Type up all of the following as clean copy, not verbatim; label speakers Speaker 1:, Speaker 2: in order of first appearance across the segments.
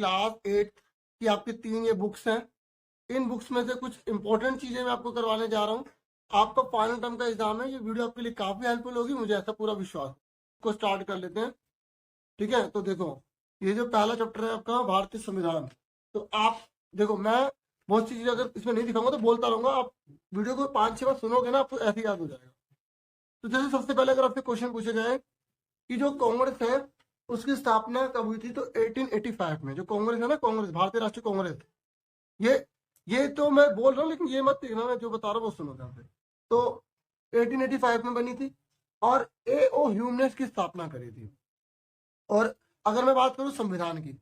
Speaker 1: Class 8 की आपकी 3 ये बुक्स हैं। इन बुक्स में से कुछ इंपॉर्टेंट चीजें मैं आपको करवाने जा रहा हूँ। आपका फाइनल टर्म का एग्जाम है, ये वीडियो आपके लिए काफी हेल्पफुल होगी, मुझे ऐसा पूरा विश्वास। को स्टार्ट कर लेते हैं, ठीक है। तो देखो, ये जो पहला चैप्टर है आपका भारतीय संविधान। तो आप देखो, मैं बहुत सी चीजें अगर इसमें नहीं दिखाऊंगा तो बोलता रहूंगा, आप वीडियो को 5-6 बार सुनोगे ना, आपको ऐसे याद हो जाएगा। तो जैसे सबसे पहले अगर आपसे क्वेश्चन पूछा जाए कि जो कांग्रेस है उसकी स्थापना कब हुई थी, तो 1885 में। जो कांग्रेस है ना, कांग्रेस, भारतीय राष्ट्रीय कांग्रेस, ये तो मैं बोल रहा हूँ, लेकिन ये मत देखना, मैं जो बता रहा हूँ वो सुनो ध्यान से। तो 1885 में बनी थी और A.O. ह्यूम ने इसकी स्थापना करी थी। और अगर मैं बात करूं संविधान की,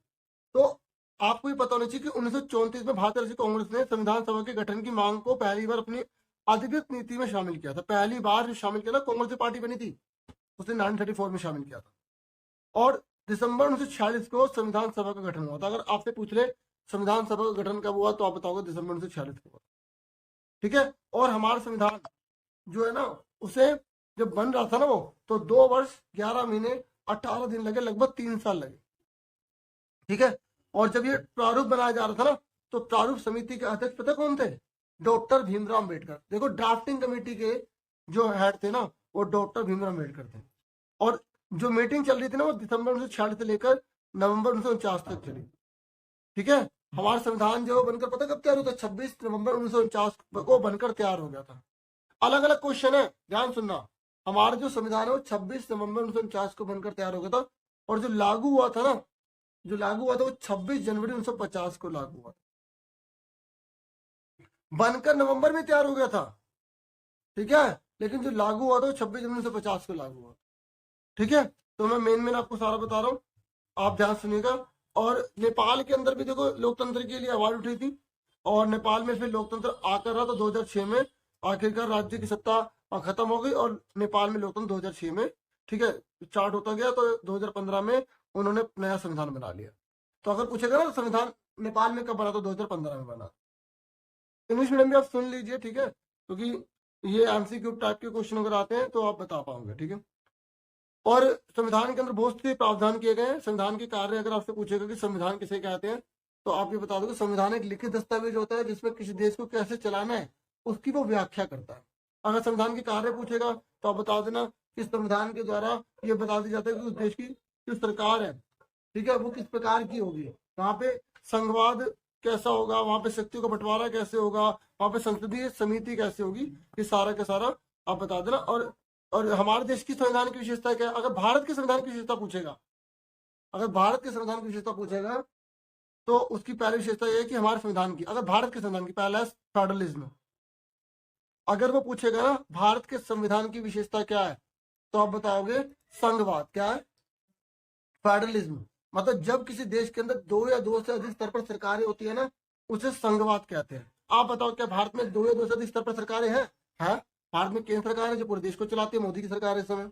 Speaker 1: तो आपको ये पता होना चाहिए कि 1934 में भारतीय राष्ट्रीय कांग्रेस ने संविधान सभा के गठन की मांग को पहली बार अपनी अधिकृत नीति में शामिल किया था। पहली बार जो शामिल किया ना, कांग्रेस पार्टी बनी थी, उसने 1934 में शामिल किया था। और दिसंबर 1946 को संविधान सभा का गठन हुआ था। अगर आपसे पूछ ले संविधान सभा का गठन कब हुआ, तो आप बताओगे दिसंबर 1946 को हुआ, ठीक है। और हमारा संविधान जो है ना, उसे जब बन रहा था ना वो, तो 2 वर्ष 11 महीने 18 दिन लगे, लगभग 3 साल लगे, ठीक है। और जब ये प्रारूप बनाया जा रहा था ना, तो प्रारूप समिति के अध्यक्ष पता कौन थे? डॉक्टर भीमराव अम्बेडकर। देखो, ड्राफ्टिंग कमेटी के जो हेड थे ना, वो डॉक्टर भीमराव अम्बेडकर थे। और जो मीटिंग चल रही थी ना, वो दिसंबर 1946 से लेकर नवंबर 1949 तक चली, ठीक है। हमारा संविधान जो बनकर पता कब तैयार हुआ था? 26 नवंबर 1949 को बनकर तैयार हो गया था। अलग अलग क्वेश्चन है, ध्यान सुनना। हमारा जो संविधान है वो 26 नवंबर 1949 को बनकर तैयार हो गया था, और जो लागू हुआ था ना, वो 26 जनवरी 1950 को लागू हुआ। बनकर नवंबर में तैयार हो गया था, ठीक है, लेकिन जो लागू हुआ था वो 26 जनवरी 1950 को लागू हुआ, ठीक है। तो मैं मेन आपको सारा बता रहा हूँ, आप ध्यान सुनिएगा। और नेपाल के अंदर भी देखो लोकतंत्र के लिए आवाज उठी थी, और नेपाल में फिर लोकतंत्र आकर रहा, तो 2006 में आखिरकार राज्य की सत्ता खत्म हो गई और नेपाल में लोकतंत्र 2006 में, ठीक है, स्टार्ट होता गया। तो 2015 में उन्होंने नया संविधान बना लिया। तो अगर पूछेगा ना संविधान नेपाल में कब बना, तो 2015 में बना। इंग्लिश मीडियम भी आप सुन लीजिए, ठीक है, क्योंकि ये एमसीक्यू टाइप के क्वेश्चन अगर आते हैं तो आप बता पाओगे, ठीक है। और संविधान के अंदर बहुत से प्रावधान किए गए हैं। संविधान के कार्य अगर आपसे पूछेगा कि संविधान किसे कहते हैं, तो आप ये बता दो कि संविधान एक लिखित दस्तावेज होता है जिसमें किसी देश को कैसे चलाना है उसकी वो व्याख्या करता है। अगर संविधान के कार्य पूछेगा तो आप बता देना कि संविधान के द्वारा ये बता दिया जाता है कि उस देश की जो सरकार है, ठीक है, वो किस प्रकार की होगी, वहां पे संघवाद कैसा होगा, वहां पे शक्तियों का बंटवारा कैसे होगा, वहां पे संसदीय समिति कैसे होगी, ये सारा का सारा आप बता देना। और हमारे देश की संविधान की विशेषता क्या है? अगर भारत के संविधान की विशेषता पूछेगा, तो उसकी पहली विशेषता यह है कि हमारे संविधान की, अगर भारत के संविधान की, पहला है फेडरलिज्म। अगर वो पूछेगा ना भारत के संविधान की विशेषता क्या है, तो आप बताओगे संघवाद। क्या है? फेडरलिज्म। मतलब जब किसी देश के अंदर 2 या 2 से अधिक स्तर पर सरकारें होती है ना, उसे संघवाद कहते हैं। आप बताओ, क्या भारत में 2 या 2 से अधिक स्तर पर सरकारें हैं? भारत में केंद्र सरकार है जो पूरे देश को चलाती है, मोदी की सरकार है इस समय।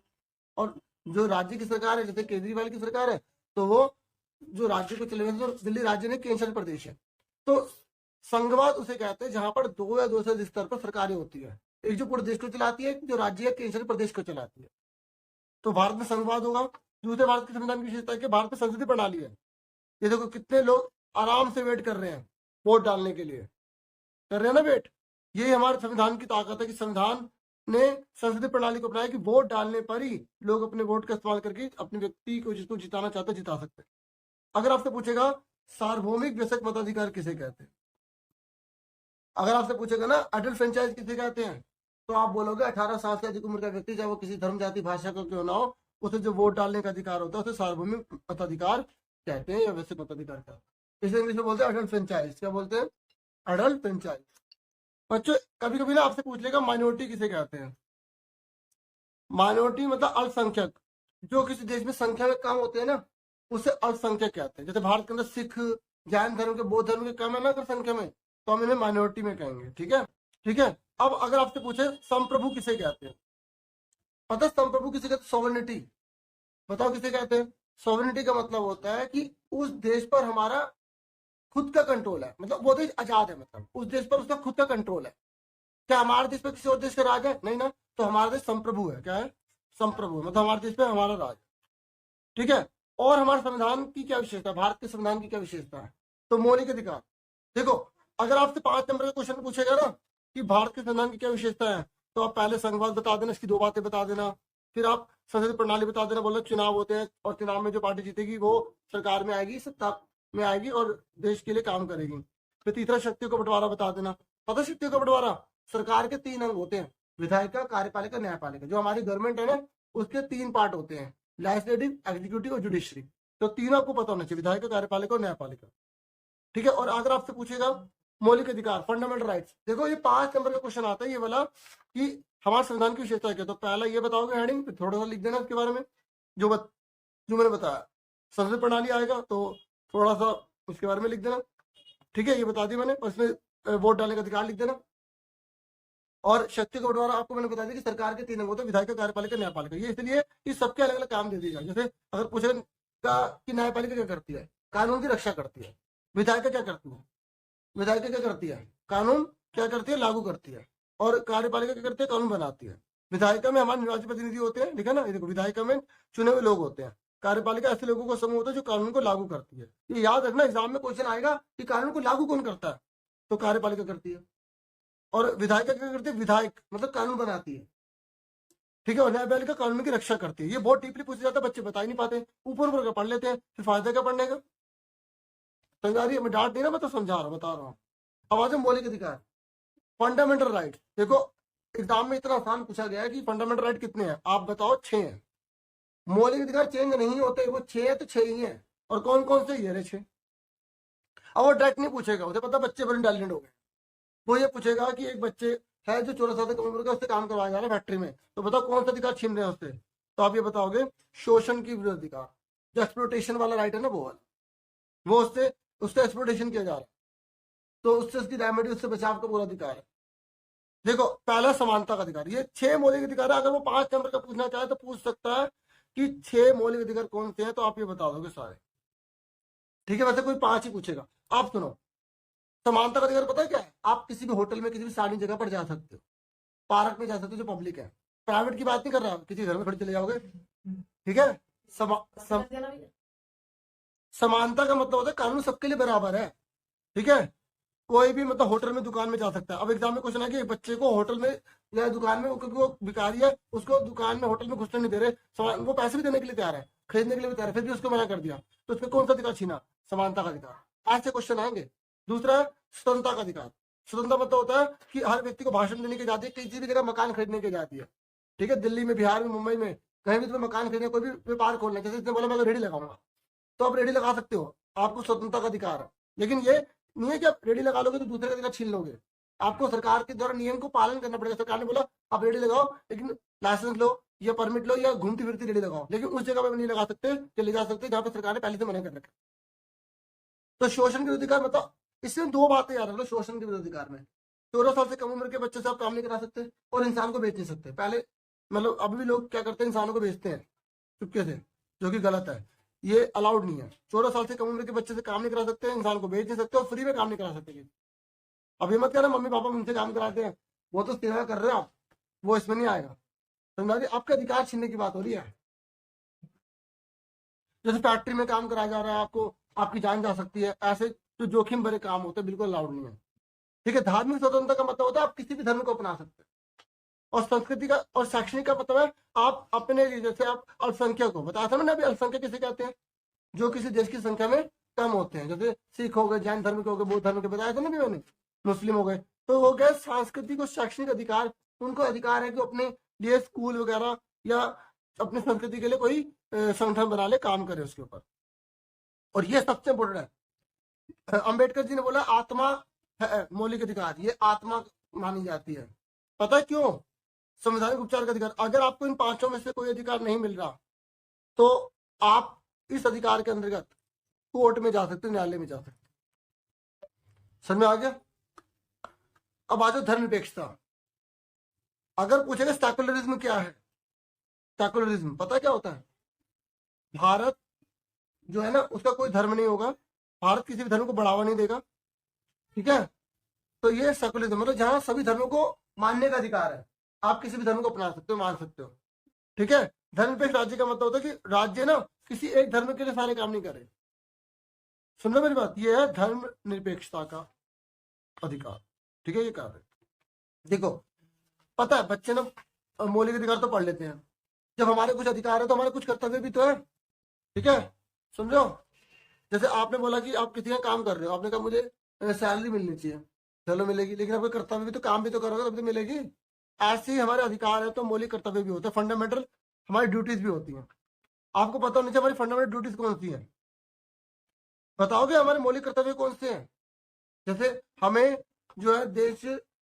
Speaker 1: और जो राज्य की सरकार है, जैसे केजरीवाल की सरकार है, तो वो जो राज्य को चले, तो दिल्ली राज्य में केंद्र शासित प्रदेश है। तो संघवाद उसे कहते हैं जहां पर 2 या 2 से अधिक स्तर पर सरकारें होती है, एक जो पूरे देश को चलाती है, जो राज्य या केंद्र शासित प्रदेश को चलाती है। तो भारत में संघवाद होगा। दूसरे, भारत के संविधान की विशेषता है कि भारत में संसदीय प्रणाली है। ये देखो कितने लोग आराम से वेट कर रहे हैं वोट डालने के लिए, कर रहे हैं ना वेट। ये हमारे संविधान की ताकत है कि संविधान ने संसदीय प्रणाली को अपनाया कि वोट डालने पर ही लोग अपने वोट का इस्तेमाल करके अपने व्यक्ति को जिसको जिताना चाहते हैं जिता सकते हैं। अगर आपसे पूछेगा सार्वभौमिक वयस्क मताधिकार किसे कहते हैं, अगर आपसे पूछेगा ना अडल्ट फ्रेंचाइज किसे कहते हैं, तो आप बोलोगे 18 साल से अधिक उम्र का व्यक्ति, चाहे वो किसी धर्म जाति भाषा का क्यों ना हो, उसे जो वोट डालने का अधिकार होता है उसे सार्वभौमिक मताधिकार कहते हैं या वयस्क मताधिकार कहते हैं। इसे इंग्लिश में बोलते हैं अडल्ट फ्रेंचाइज। क्या बोलते हैं? Adult franchise. बच्चों कभी कभी ना आपसे पूछ लेगा माइनॉरिटी किसे कहते हैं। माइनॉरिटी मतलब अल्पसंख्यक। जो किसी देश में संख्या में कम होते हैं ना, उसे अल्पसंख्यक कहते हैं। जैसे भारत के अंदर सिख, जैन धर्म के, बौद्ध धर्म के कम है ना अगर संख्या में, तो हम इन्हें माइनॉरिटी में कहेंगे, ठीक है, ठीक है। अब अगर आपसे पूछे संप्रभु किसे कहते हैं, पता संप्रभु किसे कहते हैं? सॉवरेनिटी। बताओ किसे कहते हैं? सॉवरेनिटी का मतलब होता है कि उस देश पर हमारा खुद का कंट्रोल है, मतलब वो देश आजाद है, मतलब उस देश पर उसका खुद का कंट्रोल है। क्या हमारे देश पर किसी और देश का राज है? नहीं ना। तो हमारा देश संप्रभु है। क्या है? संप्रभु, मतलब हमारे देश पे हमारा राज, ठीक है। और हमारे संविधान की क्या विशेषता है, भारत के संविधान की क्या विशेषता है? तो मौलिक अधिकार। देखो, अगर आपसे 5 नंबर का क्वेश्चन पूछेगा ना कि भारत के संविधान की क्या विशेषता है, तो आप पहले संघवाद बता देना, इसकी 2 बातें बता देना, फिर आप संसदीय प्रणाली बता देना, बोलना चुनाव होते हैं और चुनाव में जो पार्टी जीतेगी वो सरकार में आएगी, सत्ता में आएगी और देश के लिए काम करेगी। फिर तीसरा शक्तियों का बंटवारा बता देना। पता शक्तियों का बंटवारा, सरकार के 3 अंग होते हैं, विधायिका, कार्यपालिका, न्यायपालिका। जो हमारी गवर्नमेंट है ना, उसके 3 पार्ट होते हैं, लेजिस्लेटिव, एग्जीक्यूटिव और जुडिशरी। तो तीनों आपको पता होना चाहिए, विधायिका, कार्यपालिका और न्यायपालिका। ठीक है। और अगर आपसे पूछेगा मौलिक अधिकार, फंडामेंटल राइट्स, देखो ये 5 नंबर का क्वेश्चन आता है ये वाला कि हमारे संविधान की विशेषता क्या। तो पहला ये बताओगे हेडिंग, फिर थोड़ा सा लिख देना इसके बारे में जो मैंने बताया। संसदीय प्रणाली आएगा तो थोड़ा सा उसके बारे में लिख देना। ठीक है, ये बता दी मैंने। और इसमें वोट डालने का अधिकार लिख देना। और शक्ति का बंटवारा आपको मैंने बता दिया कि सरकार के 3 अंग होते हैं, विधायिका, कार्यपालिका, न्यायपालिका। ये इसलिए इस सबके अलग अलग काम दे दिए जाए। जैसे अगर पूछेगा कि न्यायपालिका क्या करती है, कानून की रक्षा करती है। विधायिका क्या करती है, विधायिका क्या करती है, कानून क्या करती है, लागू करती है। और कार्यपालिका क्या करती है, कानून बनाती है। विधायिका में हमारे निर्वाचित प्रतिनिधि होते हैं, ठीक है ना, ये देखो, विधायिका में चुने हुए लोग होते हैं। कार्यपालिका ऐसे लोगों का समूह होता है जो कानून को लागू करती है। ये याद रखना, एग्जाम में क्वेश्चन आएगा कि कानून को लागू कौन करता है, तो कार्यपालिका करती है। और विधायिका क्या करती है, विधायक मतलब कानून बनाती है। ठीक है। और न्यायपालिका कानून की रक्षा करती है। ये बहुत डीपली पूछा जाता है, बच्चे बता ही नहीं पाते, ऊपर ऊपर का पढ़ लेते हैं, फिर फायदा क्या पढ़ने का। समझा रही है, मैं डांट नहीं रहा, मैं तो समझा रहा हूँ, बता रहा हूँ। अब आ जाओ मौलिक अधिकार, फंडामेंटल राइट। देखो एग्जाम में इतना आसान पूछा गया है कि फंडामेंटल राइट कितने हैं, आप बताओ। 6 हैं। मौलिक अधिकार चेंज नहीं होते, वो 6 है तो 6 ही है। और कौन कौन से ये 6? अब वो डायरेक्ट नहीं पूछेगा, उसे पता बच्चे बड़े इंटेलिजेंट हो गए। वो ये पूछेगा कि एक बच्चे है जो 14 साल तक उम्र का, उससे काम करवाया जा रहा है फैक्ट्री में, तो बताओ कौन सा अधिकार छीन रहे हैं उससे। तो आप ये बताओगे शोषण की विरुद्ध अधिकार, जो एक्सप्लोटेशन वाला राइट है ना, वो वाला, वो उससे एक्सप्लोटेशन किया जा रहा है, तो उससे उसकी रेमेडी, उससे बचाव का पूरा अधिकार है। देखो पहला समानता का अधिकार, ये 6 मौलिक अधिकार है। अगर वो 5 नंबर का पूछना चाहे तो पूछ सकता है कि 6 मौलिक अधिकार कौन से हैं, तो आप ये बता दोगे सारे। ठीक है, वैसे कोई 5 ही पूछेगा। आप सुनो, समानता का अधिकार पता है क्या है? आप किसी भी होटल में, किसी भी सार्वजनिक जगह पर जा सकते हो, पार्क में जा सकते हो जो पब्लिक है। प्राइवेट की बात नहीं कर रहा, किसी घर में खड़े चले जाओगे। ठीक है। समानता का मतलब होता है कानून सबके लिए बराबर है। ठीक है। कोई भी मतलब होटल में, दुकान में जा सकता है। अब एग्जाम में क्वेश्चन है कि बच्चे को होटल में या दुकान में, क्योंकि वो भिखारी है, उसको दुकान में, होटल में घुसने नहीं दे रहे, वो पैसे भी देने के लिए तैयार है, खरीदने के लिए भी तैयार है, फिर भी उसको मना कर दिया, तो उसको कौन सा अधिकार छीना? समानता का अधिकार। ऐसे क्वेश्चन आएंगे। दूसरा है स्वतंत्रता का अधिकार। स्वतंत्रता मतलब होता है कि हर व्यक्ति को भाषण देने की आजादी, किसी भी जगह मकान खरीदने की आजादी है। ठीक है। दिल्ली में, बिहार में, मुंबई में, कहीं भी तुम्हें मकान खरीदने, कोई भी व्यापार खोलना, जैसे इसने बोला मैं रेडी लगाऊंगा, तो आप रेडी लगा सकते हो, आपको स्वतंत्रता का अधिकार है। लेकिन ये नहीं है कि आप रेडी लगा लोगे तो दूसरे का अधिकार छीन लोगे। आपको सरकार के द्वारा नियम को पालन करना पड़ेगा। सरकार ने बोला आप रेडी लगाओ, लेकिन लाइसेंस लो या परमिट लो या घूमती फिरती रेडी लगाओ, लेकिन उस जगह पर नहीं लगा सकते, ले जा सकते जहां पर सरकार ने पहले से मना कर रखा। तो शोषण के विरुद्ध अधिकार मतलब, इसमें 2 बातें याद रखो शोषण के विरुद्ध अधिकार में। 14 साल से कम उम्र के बच्चे से आप काम नहीं करा सकते और इंसान को बेच नहीं सकते। पहले मतलब अभी भी लोग क्या करते हैं, इंसानों को बेचते हैं चुपके से, जो कि गलत है। ये अलाउड नहीं है। 14 साल से कम उम्र के बच्चे से काम नहीं करा सकते, इंसान को बेच नहीं सकते और फ्री में काम नहीं करा सकते। अब ये मत कहना मम्मी पापा उनसे काम कराते हैं, वो तो सेवा कर रहे हो आप, वो इसमें नहीं आएगा। समझा? आपका अधिकार छीनने की बात हो रही है। जैसे फैक्ट्री में काम कराया जा रहा है, आपको, आपकी जान जा सकती है, ऐसे जो जोखिम भरे काम होते हैं बिल्कुल अलाउड नहीं है। ठीक है। धार्मिक स्वतंत्रता का मतलब होता है आप किसी भी धर्म को अपना सकते हैं। और संस्कृति का और शैक्षणिक का मतलब है आप अपने लिए, जैसे आप अल्पसंख्यक को बताया था मैंने अभी, अल्पसंख्यक किसे कहते हैं? जो किसी देश की संख्या में कम होते हैं, जैसे सिख हो गए, जैन धर्म के हो गए, बौद्ध धर्म के बताया था ना भी मैंने, मुस्लिम हो गए। तो हो गए सांस्कृतिक और शैक्षणिक अधिकार। उनको अधिकार है कि अपने लिए स्कूल वगैरह या अपनी संस्कृति के लिए कोई संगठन बना ले, काम करे उसके ऊपर। और ये सबसे इम्पोर्टेंट है। अंबेडकर जी ने बोला आत्मा है मौलिक अधिकार, ये आत्मा मानी जाती है। पता है क्यों? संवैधानिक उपचार का अधिकार। अगर आपको इन 5 में से कोई अधिकार नहीं मिल रहा तो आप इस अधिकार के अंतर्गत कोर्ट में जा सकते हो, न्यायालय में जा सकते हो। समझ में आ गया? अब आ जाओ धर्मनिरपेक्षता। अगर पूछेगा सेकुलरिज्म क्या है, सेकुलरिज्म पता क्या होता है? भारत जो है ना, उसका कोई धर्म नहीं होगा, भारत किसी भी धर्म को बढ़ावा नहीं देगा। ठीक है। तो ये सेकुलरिज्म मतलब जहां सभी धर्मों को मानने का अधिकार है, आप किसी भी धर्म को अपना सकते हो, मान सकते हो। ठीक है। धर्मनिरपेक्ष राज्य का मतलब होता है कि राज्य ना किसी एक धर्म के लिए सारे काम नहीं कर रहे। सुन लो मेरी बात, ये है धर्म निरपेक्षता का अधिकार। ठीक है, ये कार्य देखो, पता है बच्चे ना मौलिक अधिकार तो पढ़ लेते हैं, जब हमारे कुछ अधिकार है तो हमारे कुछ कर्तव्य भी तो है। ठीक है, समझो। जैसे आपने बोला कि आप किसी का काम कर रहे हो, आपने कहा मुझे सैलरी मिलनी चाहिए, चलो मिलेगी, लेकिन आपका कर्तव्य भी तो, काम भी तो करोगे तभी तो मिलेगी। ऐसे ही हमारे अधिकार है तो मौलिक कर्तव्य भी होते हैं, फंडामेंटल हमारी ड्यूटीज भी होती हैं। आपको पता होनी चाहिए हमारी फंडामेंटल ड्यूटीज कौन सी है, बताओगे हमारे मौलिक कर्तव्य कौन से हैं? जैसे हमें जो है देश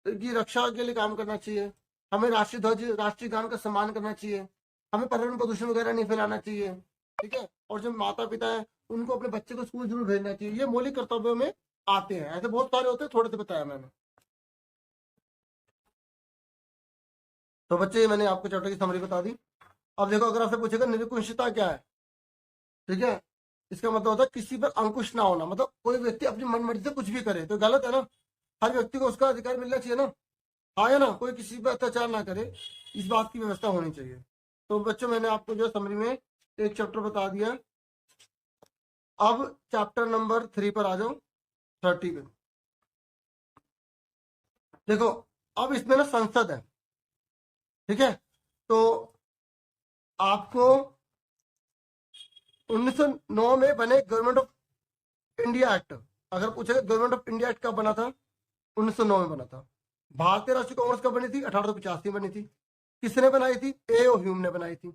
Speaker 1: की रक्षा के लिए काम करना चाहिए, हमें राष्ट्रीय ध्वज राष्ट्रीय गान का सम्मान करना चाहिए, हमें पर्यावरण प्रदूषण वगैरह नहीं फैलाना चाहिए। ठीक है, और जो माता पिता है उनको अपने बच्चे को स्कूल जरूर भेजना चाहिए। ये मौलिक कर्तव्यों में आते हैं, ऐसे बहुत सारे होते हैं, थोड़े से बताया मैंने। तो बच्चे मैंने आपको चैप्टर की समरी बता दी। अब देखो, अगर आपसे पूछेगा निरंकुशता क्या है, ठीक है, इसका मतलब होता है किसी पर अंकुश ना होना, मतलब कोई व्यक्ति अपनी मनमर्जी से कुछ भी करे तो गलत है ना, हर व्यक्ति को उसका अधिकार मिलना चाहिए ना, हाँ या ना, कोई किसी पर अत्याचार ना करे, इस बात की व्यवस्था होनी चाहिए। तो बच्चों मैंने आपको जो समरी में एक चैप्टर बता दिया। अब चैप्टर नंबर 3 पर आ जाओ, 30 पे। देखो, अब इसमें ना संसद है, ठीक है, तो आपको 1909 में बने गवर्नमेंट ऑफ इंडिया एक्ट, अगर पूछेगा गवर्नमेंट ऑफ इंडिया एक्ट कब बना था, 1909 में बना था। भारतीय राष्ट्रीय कांग्रेस कब बनी थी, 1885 में बनी थी। किसने बनाई थी, ए.ओ. ह्यूम ने बनाई थी।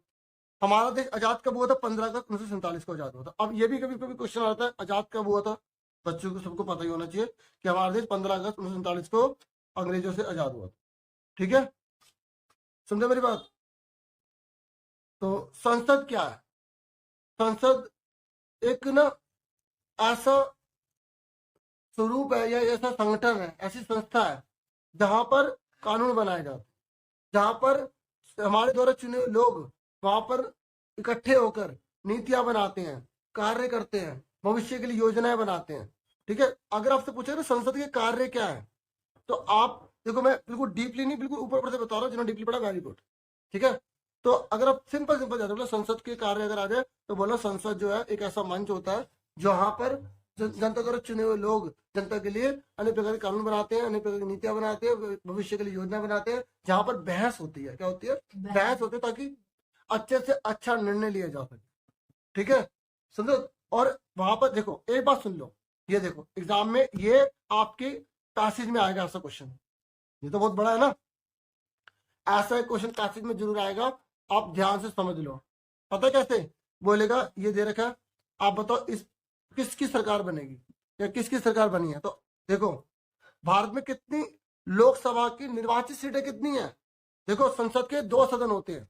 Speaker 1: हमारा देश आजाद कब हुआ था, 15 अगस्त 1947 को आजाद हुआ था। अब ये भी कभी कभी क्वेश्चन आता है, आजाद कब हुआ था, बच्चों को सबको पता ही होना चाहिए कि हमारा देश 15 अगस्त 1947 को अंग्रेजों से आजाद हुआ था। ठीक है, समझे मेरी बात। तो संसद क्या है, संसद एक ना ऐसा स्वरूप है या ऐसा संगठन है, ऐसी संस्था है जहां पर कानून बनाए जाते, जहां पर हमारे द्वारा चुने हुए लोग वहां पर इकट्ठे होकर नीतियां बनाते हैं, कार्य करते हैं, भविष्य के लिए योजनाएं बनाते हैं। ठीक है, अगर आपसे पूछे ना संसद के कार्य क्या है, तो आप देखो, मैं बिल्कुल डीपली नहीं, बिल्कुल ऊपर ऊपर से बता रहा हूँ, जिन्होंने डीपली पढ़ा वेरी गुड। ठीक है, तो अगर आप सिंपल सिंपल जाते बोलो संसद के कार्य अगर आ जाए, तो बोलो संसद जो है एक ऐसा मंच होता है जहां पर जनता द्वारा चुने हुए लोग जनता के लिए अनेक प्रकार के कानून बनाते हैं, अनेक प्रकार की नीतियां बनाते हैं, भविष्य के लिए योजना बनाते हैं, जहां पर बहस होती है। क्या होती है, बहस होती है, ताकि अच्छे से अच्छा निर्णय लिया जा सके। ठीक है, समझो। और वहां पर देखो, एक बात सुन लो, ये देखो एग्जाम में ये आपके पैसेज में आएगा ऐसा क्वेश्चन, ये तो बहुत बड़ा है ना, ऐसा क्वेश्चन पैसेज में जरूर आएगा, आप ध्यान से समझ लो। पता कैसे बोलेगा, ये दे रखा, आप बताओ इस किसकी सरकार बनेगी या किसकी सरकार बनी है। तो देखो, भारत में कितनी लोकसभा की निर्वाचित सीटें कितनी है, देखो संसद के 2 सदन होते हैं,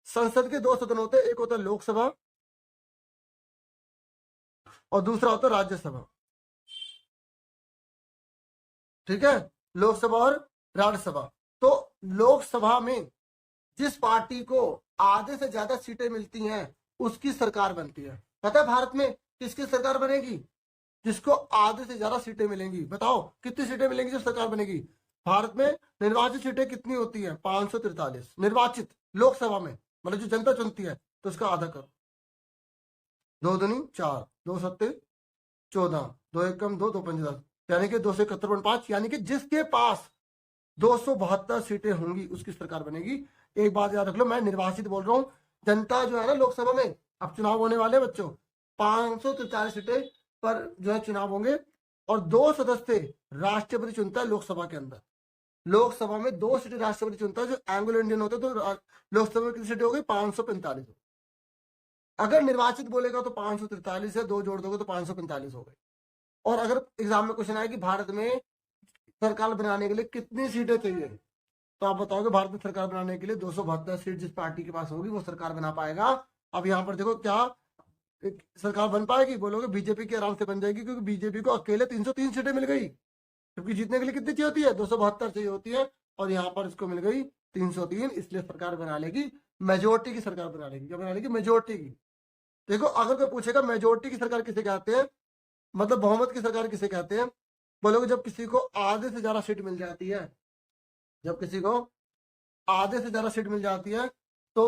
Speaker 1: संसद के 2 सदन होते हैं, एक होता है लोकसभा और दूसरा होता है राज्यसभा। ठीक है, लोकसभा और राज्यसभा। तो लोकसभा में जिस पार्टी को आधे से ज्यादा सीटें मिलती हैं उसकी सरकार बनती है। पता है भारत में किसकी सरकार बनेगी, जिसको आधे से ज्यादा सीटें मिलेंगी। बताओ कितनी सीटें मिलेंगी जब सरकार बनेगी। भारत में निर्वाचित सीटें कितनी होती है, 543 निर्वाचित लोकसभा में, मतलब जो जनता चुनती है, तो उसका आधा करो, 2 दूनी 4, 2 सत्ते 14, 2 एकम 2, 2 पंजे 10, यानी कि 271.5, यानी कि जिसके पास 272 सीटें होंगी उसकी सरकार बनेगी। एक बात याद रख लो, मैं निर्वाचित बोल रहा हूँ, जनता जो है ना लोकसभा में, अब चुनाव होने वाले बच्चों, 543 सीटें पर जो है चुनाव होंगे, और 2 सदस्य राष्ट्रपति चुनता है लोकसभा के अंदर। लोकसभा में 2 सीटें राष्ट्रपति चुनता है, जो एंग्लो इंडियन होते हैं, तो लोकसभा में कितनी सीटें हो गई, 545। अगर निर्वाचित बोलेगा तो 543 है, 2 जोड़ दोगे तो 545 हो गए। और अगर एग्जाम में क्वेश्चन आए कि भारत में सरकार बनाने के लिए कितनी सीटें चाहिए, तो आप बताओगे भारत में सरकार बनाने के लिए 272 सीट जिस पार्टी के पास होगी वो सरकार बना पाएगा। अब यहाँ पर देखो, क्या सरकार बन पाएगी, बोलोगे बीजेपी की आराम से बन जाएगी, क्योंकि बीजेपी को अकेले 303 सीटें मिल गई, क्योंकि जीतने के लिए कितनी चाहिए होती है, 272 चाहिए होती है, और यहाँ पर इसको मिल गई 303, इसलिए सरकार बना लेगी, मेजोरिटी की सरकार बना लेगी। क्या बना लेगी, मेजोरिटी की। देखो, अगर कोई पूछेगा मेजोरिटी की सरकार किसे कहते हैं, मतलब बहुमत की सरकार किसे कहते हैं, बोलोगे जब किसी को आधे से ज्यादा सीट मिल जाती है, जब किसी को आधे से ज्यादा सीट मिल जाती है तो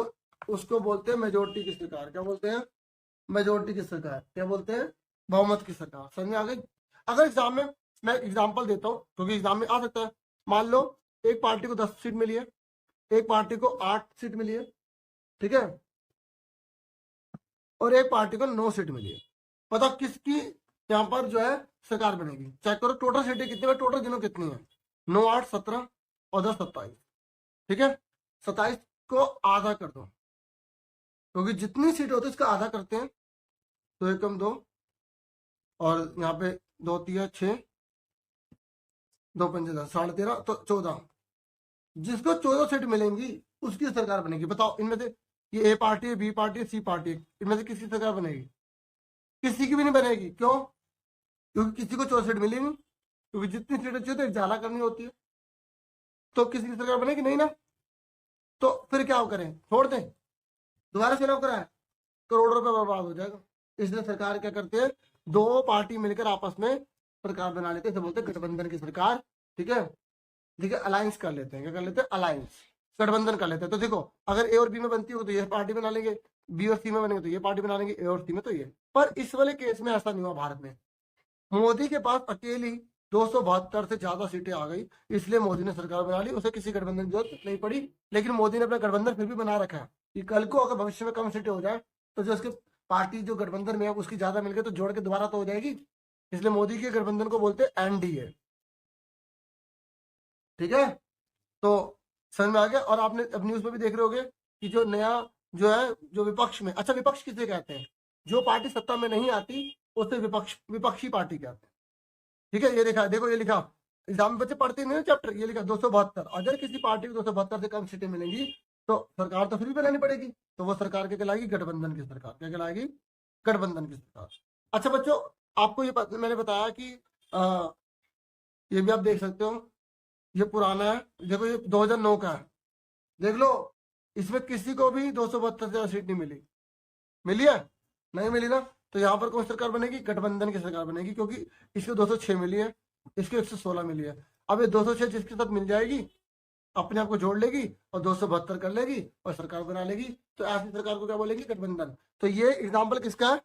Speaker 1: उसको बोलते हैं मेजोरिटी की सरकार। क्या बोलते हैं, मेजोरिटी की सरकार, क्या बोलते हैं, बहुमत की सरकार। समझ में आ गई। अगर एग्जाम में मैं एग्जाम्पल देता हूँ क्योंकि एग्जाम में आ सकता है। मान लो एक पार्टी को 10 सीट मिली है, एक पार्टी को 8 सीट मिली है, ठीक है, और एक पार्टी को 9 सीट मिली है। पता किसकी यहाँ पर जो है सरकार बनेगी। चेक करो टोटल सीटें कितनी है, टोटल गिनो कितनी है, 9 8 17 और 10 27, ठीक है। 27 को आधा कर दो, क्योंकि जितनी सीट होती है इसका आधा करते हैं, तो 1 कम 2 और यहाँ पे 2 3 6 2 5 10 13.5 तो 14। जिसको 14 सीट मिलेंगी उसकी सरकार बनेगी। बताओ इनमें से ये ए पार्टी है, बी पार्टी है, सी पार्टी है, इनमें से किसकी सरकार बनेगी? किसी की भी नहीं बनेगी। क्यों? क्योंकि किसी को 14 सीट मिली नहीं, क्योंकि जितनी सीट अच्छी होती है ज्यादा करनी होती है, तो किसी की सरकार बनेगी नहीं ना। तो फिर क्या करें, छोड़ दें, दोबारा चुनाव कराएं, करोड़ों रुपए बर्बाद हो जाएगा। इसलिए सरकार क्या करते हैं, 2 पार्टी मिलकर आपस में सरकार बना लेते हैं, इसे बोलते हैं गठबंधन की सरकार, ठीक है। ठीक है, अलायंस कर लेते हैं। क्या कर लेते हैं? अलायंस, गठबंधन कर लेते हैं। तो देखो अगर ए और बी में बनती हो तो ये पार्टी बना लेंगे, बी और सी में बनेंगे तो ये पार्टी बना लेंगे, ए और सी में तो ये। पर इस वाले केस में ऐसा नहीं हुआ भारत में। मोदी के पास अकेली 272 से ज्यादा सीटें आ गई, इसलिए मोदी ने सरकार बना ली, उसे किसी गठबंधन की जरूरत नहीं पड़ी। लेकिन मोदी ने अपना गठबंधन फिर भी बना रखा है कि कल को अगर भविष्य में कम सीटें हो जाए तो जो उसके पार्टी जो गठबंधन में है उसकी ज्यादा मिल गई तो जोड़ के दोबारा तो हो जाएगी। इसलिए मोदी के गठबंधन को बोलते हैं एनडीए, ठीक है। तो समझ में आ गया। और आपने अब न्यूज में भी देख रहे होगे कि जो नया जो है जो विपक्ष में, अच्छा विपक्ष किसे कहते हैं? जो पार्टी सत्ता में नहीं आती उसे विपक्षी पार्टी कहते हैं, ठीक है। ये लिखा, देखो ये लिखा, एग्जाम में बच्चे पढ़ते नहीं चैप्टर, ये लिखा 272। अगर किसी पार्टी को 272 से कम सीटें मिलेंगी तो सरकार तो फिर भी बनानी पड़ेगी, तो वो सरकार क्या कहलाएगी? गठबंधन की सरकार। क्या कहलाएगी? गठबंधन की सरकार। अच्छा बच्चों, आपको ये मैंने बताया कि ये भी आप देख सकते हो, ये पुराना है, देखो ये 2009 का है, देख लो। इसमें किसी को भी 272 से ज्यादा सीट नहीं मिली, मिली है? नहीं मिली ना। तो यहाँ पर कौन सरकार बनेगी? गठबंधन की सरकार बनेगी, क्योंकि इसको 206 मिली है, इसको 116 मिली है। अब ये 206 जिसके साथ मिल जाएगी अपने आप को जोड़ लेगी और 272 कर लेगी और सरकार बना लेगी। तो ऐसी सरकार को क्या बोलेंगे? गठबंधन। तो ये एग्जाम्पल किसका है?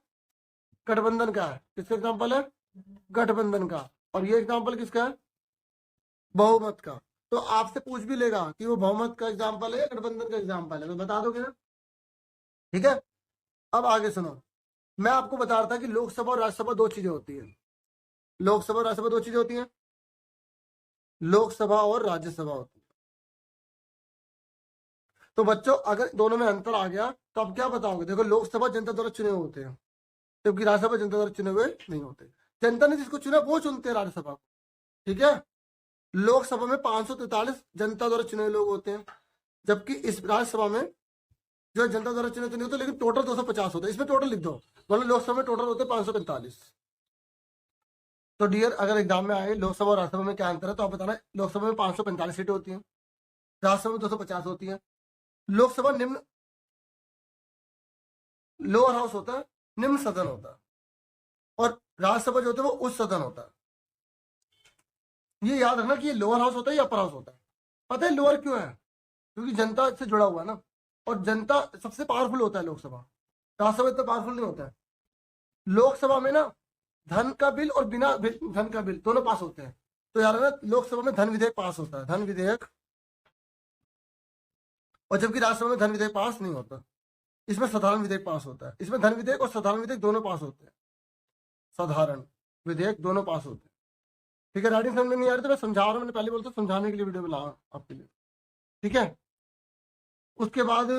Speaker 1: गठबंधन का है। किसका एग्जाम्पल है? गठबंधन का। और ये एग्जाम्पल किसका है? बहुमत का। तो आपसे पूछ भी लेगा कि वो बहुमत का एग्जाम्पल है या गठबंधन का एग्जाम्पल है, तो बता दोगे ना, ठीक है। अब आगे सुनो, मैं आपको बता रहा था कि लोकसभा और राज्यसभा 2 चीजें होती है। लोकसभा और राज्यसभा 2 चीजें होती हैं, लोकसभा और राज्यसभा होती है। तो बच्चों अगर दोनों में अंतर आ गया तो आप क्या बताओगे? देखो लोकसभा जनता द्वारा चुने हुए होते हैं, जबकि राज्यसभा जनता द्वारा चुने हुए नहीं होते। जनता ने जिसको चुना वो चुनते हैं राज्यसभा को, ठीक है। लोकसभा में 543 जनता द्वारा चुने हुए लोग होते हैं, जबकि इस राज्यसभा में जो जनता द्वारा चुने नहीं होते, लेकिन टोटल 250 होते हैं। इसमें टोटल लिख दो, मतलब लोकसभा में टोटल होते हैं 545। तो डियर अगर एग्जाम में आए लोकसभा और राज्यसभा में क्या अंतर है तो आप बताना। लोकसभा में 545 सीटें होती हैं, राज्यसभा में 250 होती है। लोकसभा निम्न लोअर हाउस होता है, निम्न सदन होता है, और राज्यसभा जो होता है वो उच्च सदन होता है। ये याद रखना कि ये लोअर हाउस होता है या अपर हाउस होता है। पता है लोअर क्यों है? क्योंकि जनता से जुड़ा हुआ है ना, और जनता सबसे पावरफुल होता है लोकसभा, राज्यसभा इतना पावरफुल नहीं होता है। लोकसभा में ना धन का बिल और बिना धन का बिल दोनों पास होते हैं। तो यार ना लोकसभा में धन विधेयक पास होता है, धन विधेयक, और जबकि राज्यसभा में धन विधेयक पास नहीं होता। इसमें साधारण विधेयक पास होता है। इसमें धन विधेयक और साधारण विधेयक दोनों पास होते हैं, साधारण विधेयक दोनों पास होते हैं, ठीक है। राइटिंग समझ में नहीं आ रही तो मैं समझा रहा हूँ, मैंने पहले बोलता समझाने के लिए वीडियो बना आपके लिए, ठीक है। उसके बाद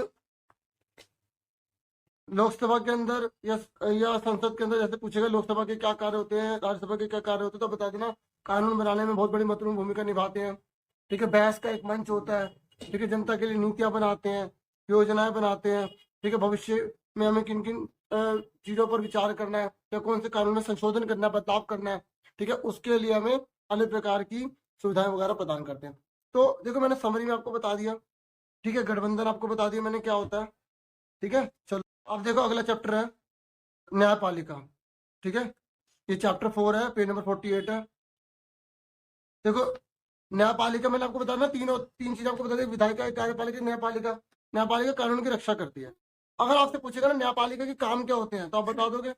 Speaker 1: लोकसभा के अंदर या संसद के अंदर जैसे पूछेगा लोकसभा के क्या कार्य होते हैं, राज्यसभा के क्या कार्य होते हैं, तो बता देना। कानून बनाने में बहुत बड़ी महत्वपूर्ण भूमिका निभाते हैं, ठीक है। बहस का एक मंच होता है, ठीक है। जनता के लिए नीतियां बनाते हैं, योजनाएं बनाते हैं, ठीक है। भविष्य में हमें किन किन चीजों पर विचार करना है या कौन से कानून में संशोधन करना है, बदलाव करना है, ठीक है। उसके लिए हमें अन्य प्रकार की सुविधाएं वगैरह प्रदान करते हैं। तो देखो मैंने समरी में आपको बता दिया, ठीक है। गठबंधन आपको बता दिया मैंने क्या होता है, ठीक है। चलो अब देखो अगला चैप्टर है न्यायपालिका, ठीक है। ये चैप्टर 4 है, पेज नंबर 48 है। देखो न्यायपालिका मैंने आपको बताया ना, तीन चीज आपको बता दी, विधायिका, कार्यपालिका, न्यायपालिका। न्यायपालिका कानून की रक्षा करती है, अगर आपसे पूछेगा ना न्यायपालिका के काम क्या होते हैं तो आप बता दोगे?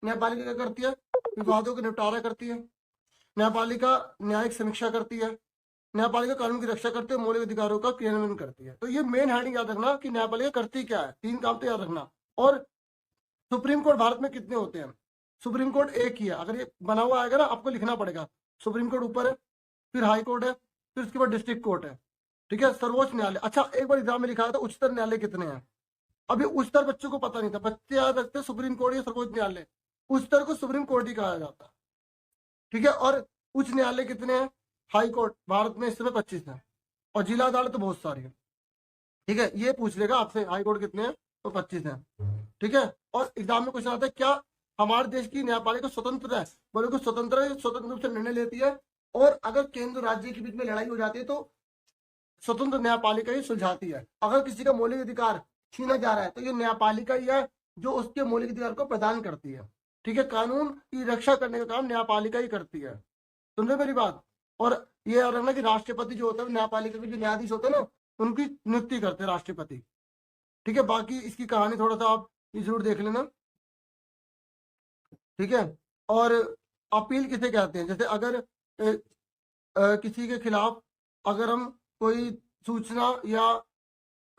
Speaker 1: न्यायपालिका क्या करती है? विवादों का निपटारा करती है। न्यायपालिका न्यायिक समीक्षा करती है। न्यायपालिका कानून की रक्षा करती है, मौलिक अधिकारों का क्रियान्वयन करती है। तो ये मेन हेडिंग याद रखना कि न्यायपालिका करती क्या है, 3 काम तो याद रखना। और सुप्रीम कोर्ट भारत में कितने होते हैं? सुप्रीम कोर्ट एक ही है। अगर ये बना हुआ आएगा ना आपको लिखना पड़ेगा, सुप्रीम कोर्ट ऊपर है, फिर हाई कोर्ट है, फिर उसके बाद डिस्ट्रिक्ट कोर्ट है, ठीक है, सर्वोच्च न्यायालय। अच्छा, एक बार एग्जाम में लिखा था उच्चतर न्यायालय कितने हैं। अभी उच्चतर बच्चों को पता नहीं था, बच्चे याद रखते सुप्रीम कोर्ट या सर्वोच्च न्यायालय, उच्चतर को सुप्रीम कोर्ट ही कहा जाता है, ठीक है। और उच्च न्यायालय कितने हैं? हाई कोर्ट भारत में इस समय 25 है, और जिला अदालत तो बहुत सारी है, ठीक है। ये पूछ लेगा आपसे हाई कोर्ट कितने हैं, तो 25 है, ठीक है। और एग्जाम में क्वेश्चन आता है क्या हमारे देश की न्यायपालिका स्वतंत्र है? बोले को स्वतंत्र है, स्वतंत्र रूप से निर्णय लेती है, और अगर केंद्र राज्य के बीच में लड़ाई हो जाती है तो स्वतंत्र न्यायपालिका ही सुलझाती है। अगर किसी का मौलिक अधिकार छीना जा रहा है तो ये न्यायपालिका ही है जो उसके मौलिक अधिकार को प्रदान करती है, ठीक है। कानून की रक्षा करने का काम न्यायपालिका ही करती है, सुन रहे मेरी बात? और ये याद रखना कि राष्ट्रपति जो होता है न्यायपालिका के जो न्यायाधीश होते हैं ना उनकी नियुक्ति करते हैं राष्ट्रपति, ठीक है। बाकी इसकी कहानी थोड़ा सा आप जरूर देख लेना, ठीक है। और अपील किसे कहते हैं? जैसे अगर किसी के खिलाफ अगर हम कोई सूचना या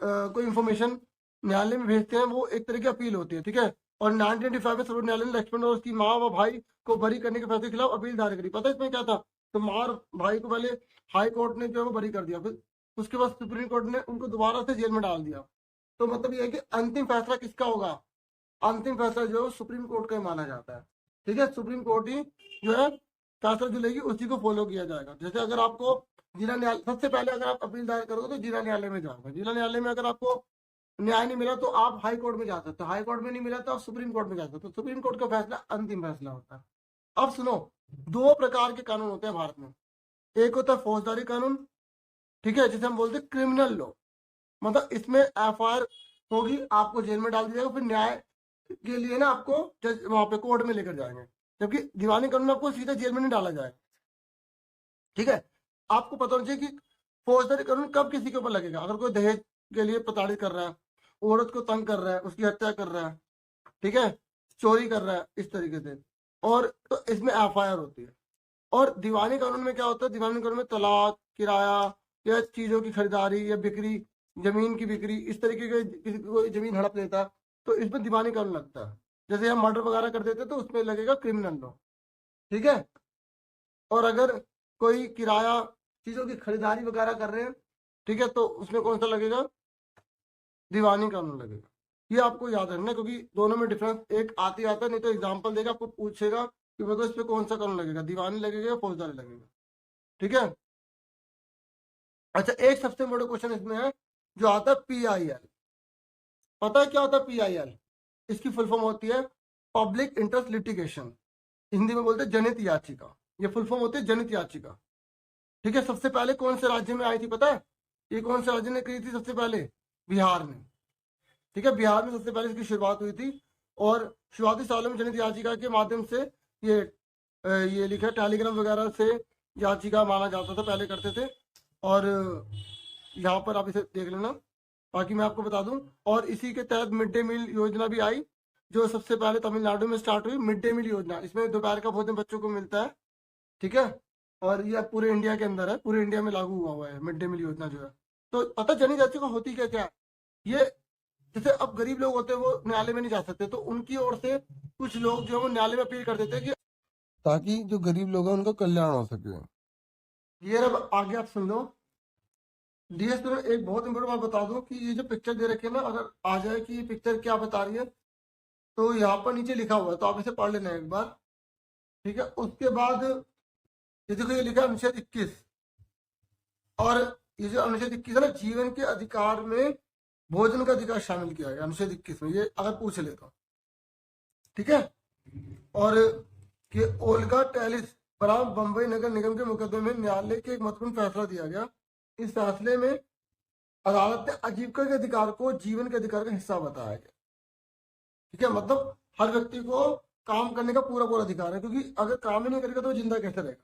Speaker 1: कोई इंफॉर्मेशन न्यायालय में भेजते हैं, वो एक तरह की अपील होती है, ठीक है। और 1995 में सर्वोच्च न्यायालय ने लक्ष्मण और उसकी माँ व भाई को बरी करने के फैसले के खिलाफ अपील दायर करी। पता है इसमें क्या था? तो माँ और भाई को पहले हाई कोर्ट ने जो है वो बरी कर दिया, फिर उसके बाद सुप्रीम कोर्ट ने उनको दोबारा से जेल में डाल दिया। तो मतलब ये है कि अंतिम फैसला किसका होगा? अंतिम फैसला जो है सुप्रीम कोर्ट का ही माना जाता है, ठीक है। सुप्रीम कोर्ट ही जो है फैसला जो लेगी उसी को फॉलो किया जाएगा। जैसे अगर आपको जिला न्यायालय, सबसे पहले अगर आप अपील दायर करोगे तो जिला न्यायालय में जाओगे, जिला न्यायालय में अगर आपको न्याय नहीं मिला तो आप हाई कोर्ट में जा सकते हो, हाई कोर्ट में नहीं मिला तो आप सुप्रीम कोर्ट में जा सकते हो। सुप्रीम कोर्ट का फैसला अंतिम फैसला होता है। अब सुनो, 2 प्रकार के कानून होते हैं भारत में। एक होता है फौजदारी कानून, ठीक है, जिसे हम बोलते हैं क्रिमिनल लॉ। मतलब इसमें एफआईआर होगी, आपको जेल में डाल दिया जाएगा, फिर न्याय के लिए ना आपको जज वहां पे कोर्ट में लेकर जाएंगे। जबकि दीवानी कानून में आपको सीधा जेल में नहीं डाला जाएगा, ठीक है। आपको पता होना चाहिए कि फौजदारी कानून कब किसी के ऊपर लगेगा? अगर कोई दहेज के लिए प्रताड़ित कर रहा है, औरत को तंग कर रहा है, उसकी हत्या कर रहा है, ठीक है, चोरी कर रहा है, इस तरीके से, और तो इसमें एफआईआर होती है। और दीवानी कानून में क्या होता है? दीवानी कानून में तलाक, किराया या चीजों की खरीदारी या बिक्री, जमीन की बिक्री, इस तरीके के किसी को जमीन हड़प लेता है तो इसमें दीवानी कानून लगता है। जैसे हम मर्डर वगैरह कर देते तो उसमें लगेगा क्रिमिनल लॉ, ठीक है। और अगर कोई किराया, चीजों की खरीदारी वगैरह कर रहे हैं, ठीक है, तो उसमें कौन सा लगेगा? दीवानी कानून लगेगा। ये आपको याद रखना है, क्योंकि दोनों में डिफरेंस एक आती आता है, नहीं तो एग्जाम्पल देगा, आपको पूछेगा कि देखो इस पे कौन सा कानून लगेगा, दीवानी लगेगा या फौजदारी लगेगा, ठीक है। अच्छा, एक सबसे बड़ा क्वेश्चन इसमें है जो आता है PIL। पता है क्या होता है PIL? इसकी फुल फॉर्म होती है पब्लिक इंटरेस्ट लिटिगेशन, हिंदी में बोलते हैं जनहित याचिका। ये फुल फॉर्म होती है जनहित याचिका, ठीक है। सबसे पहले कौन से राज्य में आई थी पता है? ये कौन से राज्य ने की थी सबसे पहले? बिहार ने, ठीक है। बिहार में सबसे पहले इसकी शुरुआत हुई थी, और शुरुआती सालों में जनहित याचिका के माध्यम से ये लिखा टेलीग्राम वगैरह से याचिका माना जाता था, पहले करते थे। और यहाँ पर आप इसे देख लेना, बाकी मैं आपको बता दूं। और इसी के तहत मिड डे मील योजना भी आई, जो सबसे पहले तमिलनाडु में स्टार्ट हुई, मिड डे मील योजना। इसमें दोपहर का भोजन बच्चों को मिलता है, ठीक है। और ये पूरे इंडिया के अंदर है, पूरे इंडिया में लागू हुआ है मिड डे मील योजना जो है। तो पता जनहित याचिका होती क्या क्या है? ये जैसे अब गरीब लोग होते हैं वो न्यायालय में नहीं जा सकते, तो उनकी ओर से कुछ लोग जो है वो न्यायालय में अपील कर देते हैं कि ताकि जो गरीब लोग हैं उनका कल्याण हो सके। ये अब आगे आप सुन लो। डियर स्टूडेंट, एक बहुत इंपॉर्टेंट बात बता दूं कि ये जो पिक्चर दे रखी है ना, अगर आ जाए कि ये पिक्चर क्या बता रही है, तो यहाँ पर नीचे लिखा हुआ है, तो आप इसे पढ़ लेना एक बार, ठीक है। उसके बाद ये देखो, ये लिखा है अनुच्छेद 21, और ये जो अनुच्छेद 21 है ना, जीवन के अधिकार में भोजन का अधिकार शामिल किया गया अनुच्छेद 21 में, ये अगर पूछ ले तो, ठीक है। और कि ओल्गा टेलिस बनाम बंबई नगर निगम के मुकदमे में न्यायालय के एक महत्वपूर्ण फैसला दिया गया। इस फैसले में अदालत ने आजीविका के अधिकार को जीवन के अधिकार का हिस्सा बताया गया, ठीक है। मतलब हर व्यक्ति को काम करने का पूरा पूरा अधिकार है, क्योंकि अगर काम ही नहीं करेगा तो जिंदा कैसे रहेगा,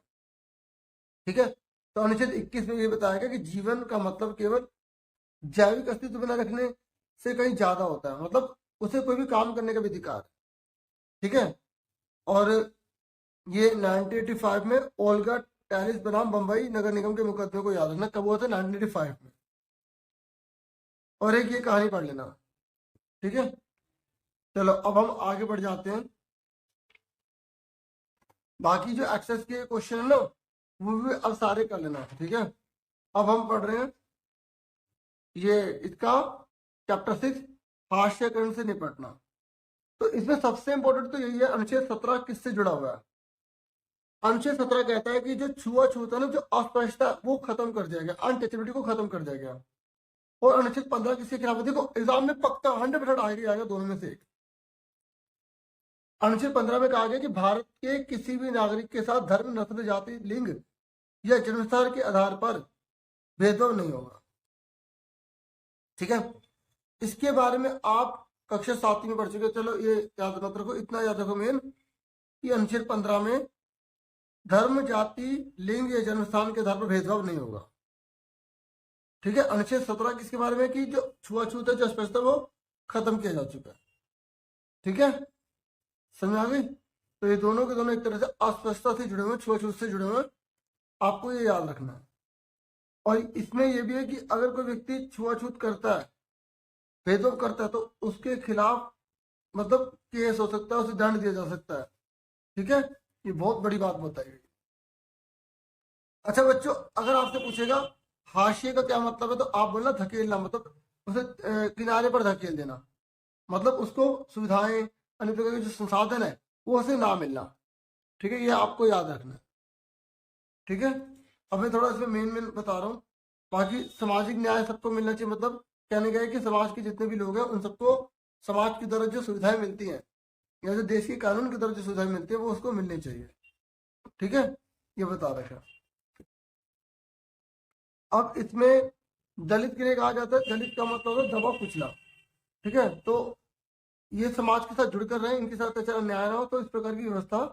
Speaker 1: ठीक है। तो अनुच्छेद 21 में ये बताया गया कि जीवन का मतलब केवल जैविक अस्तित्व बनाए रखने से कहीं ज्यादा होता है, मतलब उसे कोई भी काम करने का भी अधिकार है। ठीक है। और ये 1985 में ओल्गा टेरिस बनाम बंबई नगर निगम के मुकदमे को याद रखना, कब हुआ था? 1985 में। और एक ये कहानी पढ़ लेना। ठीक है, चलो अब हम आगे बढ़ जाते हैं। बाकी जो एक्सेस के क्वेश्चन है ना, वो भी अब सारे कर लेना। ठीक है, अब हम पढ़ रहे हैं ये इसका चैप्टर 6, हास्यकरण से निपटना। तो इसमें सबसे इंपॉर्टेंट तो यही है, अनुच्छेद 17 किससे जुड़ा हुआ है? अनुच्छेद 17 कहता है कि जो छुआछूत है ना, जो अस्पष्टता, वो खत्म कर दिया गया, अनटचेबिलिटी को खत्म कर दिया गया। और अनुच्छेद 15 किसके खिलाफ है? देखो एग्जाम में पक्का 100% आएगा दोनों में से एक। अनुच्छेद 15 में कहा गया कि भारत के किसी भी नागरिक के साथ धर्म, नस्ल, जाति, लिंग या जन्मस्थान के आधार पर भेदभाव नहीं होगा। ठीक है, इसके बारे में आप कक्षा 7 में पढ़ चुके। चलो ये याद मत रखो, इतना याद रखो मेन कि अनुच्छेद 15 में धर्म, जाति, लिंग या जन्मस्थान के आधार पर भेदभाव नहीं होगा। ठीक है, अनुच्छेद 17 किसके बारे में कि जो छुआछूत है, जो अस्पष्टता, वो खत्म किया जा चुका है। ठीक है, समझ आ गई? तो ये दोनों के दोनों एक तरह से अस्पष्टता से जुड़े हुए, छुआछूत से जुड़े हुए, आपको ये याद रखना है। और इसमें यह भी है कि अगर कोई व्यक्ति छुआछूत करता है, भेदभाव करता है, तो उसके खिलाफ मतलब केस हो सकता है, उसे दंड दिया जा सकता है। ठीक है, ये बहुत बड़ी बात बताई गई। अच्छा बच्चों, अगर आपसे पूछेगा हाशिए का क्या मतलब है, तो आप बोलना धकेलना, मतलब उसे किनारे पर धकेल देना, मतलब उसको सुविधाएं, अन्य प्रकार के जो संसाधन है वो उसे ना मिलना। ठीक है, ये आपको याद रखना है। ठीक है, अब मैं थोड़ा इसमें मेन बता रहा हूँ। बाकी सामाजिक न्याय सबको मिलना चाहिए, मतलब कहने गए कि समाज के जितने भी लोग हैं उन सबको समाज की तरफ जो सुविधाएं मिलती हैं, या जो देश के कानून की तरफ जो सुविधाएं मिलती है, वो उसको मिलनी चाहिए। ठीक है, ये बता रखा। अब इसमें दलित के लिए कहा जाता है, दलित का मतलब है दबा कुचला। ठीक है, तो ये समाज के साथ जुड़कर रहे, इनके साथ अच्छा न्याय ना हो, तो इस प्रकार की व्यवस्था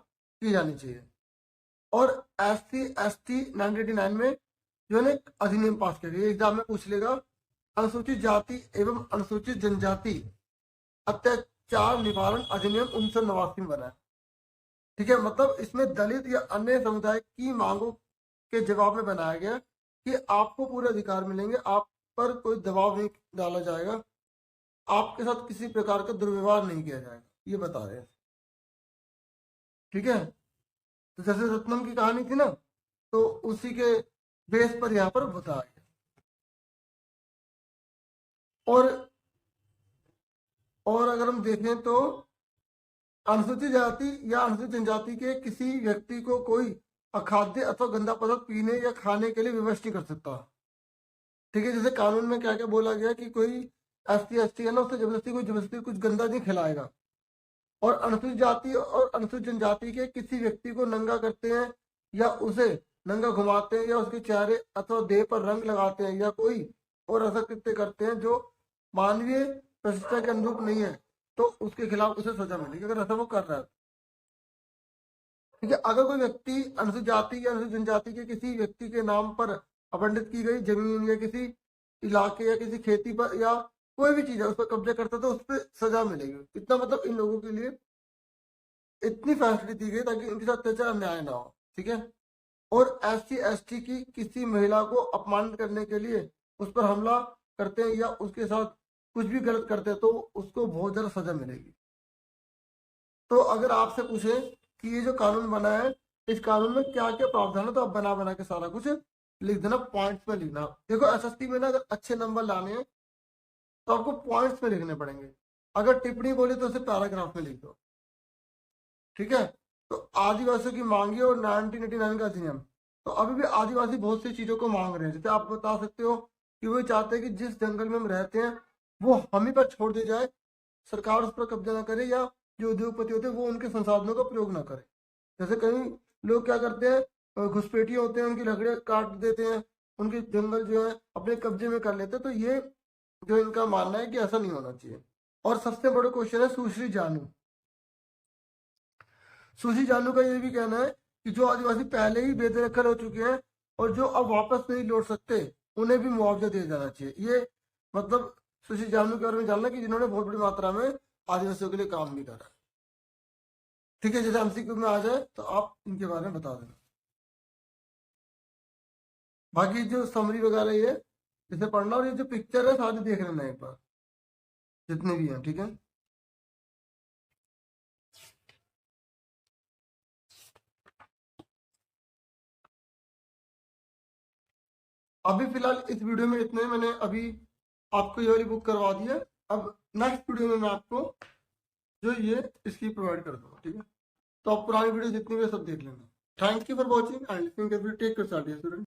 Speaker 1: की जानी चाहिए। और SC ST 1989 में जो है अधिनियम पास किया गया, एग्जाम में पूछ लेगा, अनुसूचित जाति एवं अनुसूचित जनजाति अत्याचार निवारण अधिनियम 1989 में बना है। ठीक है, मतलब इसमें दलित या अन्य समुदाय की मांगों के जवाब में बनाया गया कि आपको पूरे अधिकार मिलेंगे, आप पर कोई दबाव नहीं डाला जाएगा, आपके साथ किसी प्रकार का दुर्व्यवहार नहीं किया जाएगा, ये बता रहे हैं। ठीक है, तो जैसे रत्नम की कहानी थी ना, तो उसी के बेस पर यहाँ पर बताया गया। और अगर हम देखें तो अनुसूचित जाति या अनुसूचित जनजाति के किसी व्यक्ति को कोई अखाद्य अथवा गंदा पदार्थ पीने या खाने के लिए विवश नहीं कर सकता। ठीक है, जैसे कानून में क्या क्या बोला गया कि कोई SC ST है ना, उससे जबरदस्ती कुछ गंदा नहीं खिलाएगा। और अनुसूचित जाति और अनुसूचित जनजाति के किसी व्यक्ति को नंगा करते हैं या उसे नंगा घुमाते हैं या उसके चेहरे अथवा देह पर रंग लगाते हैं या कोई और ऐसा कृत्य करते हैं जो मानवीय प्रतिष्ठा के अनुरूप नहीं है, तो उसके खिलाफ उसे सजा मिलेगी, अगर ऐसा वो कर रहा है। ठीक है, अगर कोई व्यक्ति अनुसूचित जाति या अनुसूचित जनजाति के किसी व्यक्ति के नाम पर आवंटित की गई जमीन या किसी इलाके या किसी खेती पर या कोई भी चीज है उस पर कब्जा करता है, तो उस पर सजा मिलेगी। इतना मतलब इन लोगों के लिए इतनी फैसिलिटी दी गई ताकि इनके साथ अत्याचार अन्याय ना हो। ठीक है, और SC ST की किसी महिला को अपमानित करने के लिए उस पर हमला करते हैं या उसके साथ कुछ भी गलत करते हैं, तो उसको बहुत ज्यादा सजा मिलेगी। तो अगर आपसे पूछे कि ये जो कानून बना है, इस कानून में क्या क्या प्रावधान है, तो आप बना के सारा कुछ लिख देना, पॉइंट्स में लिखना। देखो SST में ना अगर अच्छे नंबर लाने हैं तो आपको पॉइंट्स में लिखने पड़ेंगे, अगर टिप्पणी बोले तो उसे पैराग्राफ में लिख दो। ठीक है, तो आदिवासियों की मांगे और 1989 का अधिनियम, तो अभी भी आदिवासी बहुत सी चीजों को मांग रहे हैं। जैसे आप बता सकते हो कि वो चाहते हैं कि जिस जंगल में हम रहते हैं वो हम ही पर छोड़ दिया जाए, सरकार उस पर कब्जा ना करे, या जो उद्योगपति होते हैं वो उनके संसाधनों का प्रयोग ना करे। जैसे कई लोग क्या करते हैं, घुसपैठिए होते हैं, उनकी लकड़ियां काट देते हैं, उनके जंगल जो है अपने कब्जे में कर लेते हैं। तो ये जो इनका मानना है कि ऐसा नहीं होना चाहिए। और सबसे बड़ा क्वेश्चन है सुश्री जानू। सुश्री जानू का ये भी कहना है कि जो आदिवासी पहले ही बेदखल हो चुके हैं और जो अब वापस नहीं लौट सकते, उन्हें भी मुआवजा दिया जाना चाहिए। ये मतलब सुशील जामनू के बारे में जानना कि जिन्होंने बहुत बड़ी मात्रा में आदिवासियों के लिए काम भी करा। ठीक है, जैसे एमसीक्यू में आ जाए तो आप इनके बारे में बता देना। बाकी जो समरी वगैरह ये इसे पढ़ना, और ये जो पिक्चर है सारी देख लेना एक बार, जितने भी हैं। ठीक है, अभी फिलहाल इस वीडियो में इतने, मैंने अभी आपको ये वाली बुक करवा दी है। अब नेक्स्ट वीडियो में मैं आपको जो ये इसकी प्रोवाइड कर दूंगा। ठीक है, तो आप पुरानी वीडियो जितनी भी सब देख लेना। Thank you for watching and take care student.